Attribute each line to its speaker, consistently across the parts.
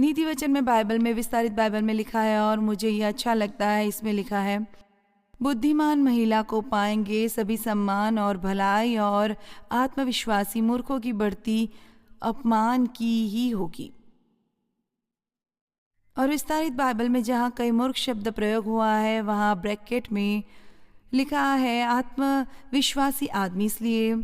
Speaker 1: नीति वचन में बाइबल में, विस्तारित बाइबल में लिखा है और मुझे ये अच्छा लगता है। इसमें लिखा है, बुद्धिमान महिला को पाएंगे सभी सम्मान और भलाई, और आत्मविश्वासी मूर्खों की बढ़ती अपमान की ही होगी। और विस्तारित बाइबल में जहाँ कई मूर्ख शब्द प्रयोग हुआ है, वहाँ ब्रैकेट में लिखा है आत्मविश्वासी आदमी। इसलिए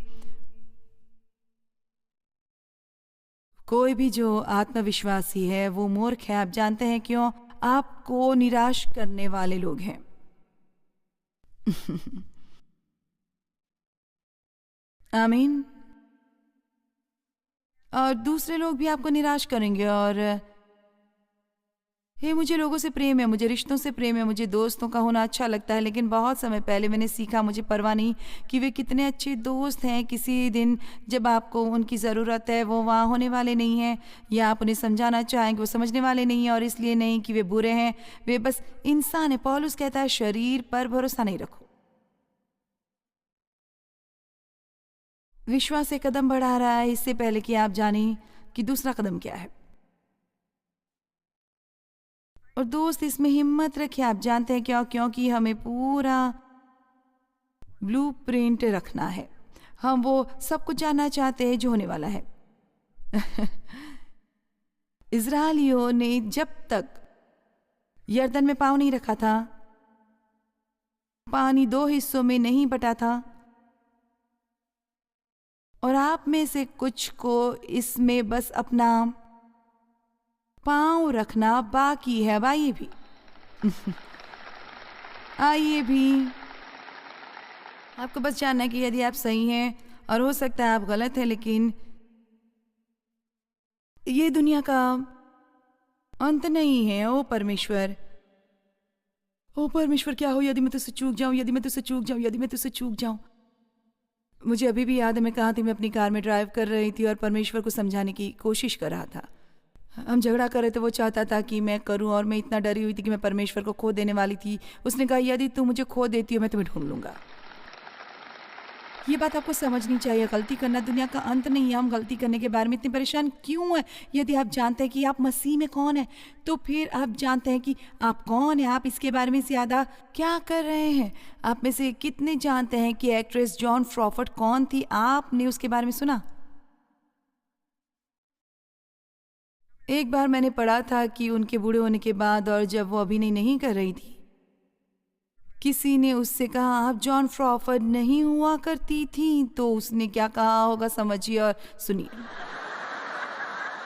Speaker 1: कोई भी जो आत्मविश्वासी है वो मूर्ख है। आप जानते हैं क्यों? आपको निराश करने वाले लोग हैं। आमीन। और दूसरे लोग भी आपको निराश करेंगे। और मुझे लोगों से प्रेम है, मुझे रिश्तों से प्रेम है, मुझे दोस्तों का होना अच्छा लगता है, लेकिन बहुत समय पहले मैंने सीखा, मुझे परवाह नहीं कि वे कितने अच्छे दोस्त हैं, किसी दिन जब आपको उनकी ज़रूरत है वो वहाँ होने वाले नहीं हैं, या आप उन्हें समझाना चाहेंगे वो समझने वाले नहीं हैं। और इसलिए नहीं कि वे बुरे हैं, वे बस इंसान है। पौलुस कहता है शरीर पर भरोसा नहीं रखो। विश्वास एक कदम बढ़ा रहा है इससे पहले कि आप जानें कि दूसरा कदम क्या है। और दोस्त, इसमें हिम्मत रखिए। आप जानते हैं क्यों? क्योंकि हमें पूरा ब्लूप्रिंट रखना है। हम वो सब कुछ जानना चाहते हैं जो होने वाला है। इज़राइलियों ने जब तक यरदन में पाँव नहीं रखा था, पानी 2 हिस्सों में नहीं बटा था, और आप में से कुछ को इसमें बस अपना पाँव रखना बाकी है। अब आइए भी आइए भी, आपको बस जानना है कि यदि आप सही हैं, और हो सकता है आप गलत हैं, लेकिन ये दुनिया का अंत नहीं है। ओ परमेश्वर, ओ परमेश्वर, क्या हो यदि मैं तुझसे चूक जाऊं, यदि मैं तुझसे चूक जाऊं, यदि मैं तुझसे चूक जाऊं। मुझे अभी भी याद है, मैं कहाँ थी, मैं अपनी कार में ड्राइव कर रही थी और परमेश्वर को समझाने की कोशिश कर रहा था। हम झगड़ा कर रहे थे, वो चाहता था कि मैं करूं, और मैं इतना डरी हुई थी कि मैं परमेश्वर को खो देने वाली थी। उसने कहा, यदि तू मुझे खो देती हो मैं तुम्हें ढूंढ लूंगा। ये बात आपको समझनी चाहिए। गलती करना दुनिया का अंत नहीं है। हम गलती करने के बारे में इतने परेशान क्यों हैं? यदि आप जानते हैं कि आप मसीह में कौन है, तो फिर आप जानते हैं कि आप कौन है। आप इसके बारे में ज़्यादा क्या कर रहे हैं? आप में से कितने जानते हैं कि एक्ट्रेस जॉन क्रॉफर्ड कौन थी? आपने उसके बारे में सुना? एक बार मैंने पढ़ा था कि उनके बूढ़े होने के बाद, और जब वो अभिनय नहीं कर रही थी, किसी ने उससे कहा, आप जॉन क्रॉफर्ड नहीं हुआ करती थी। तो उसने क्या कहा होगा, समझिए और सुनिए।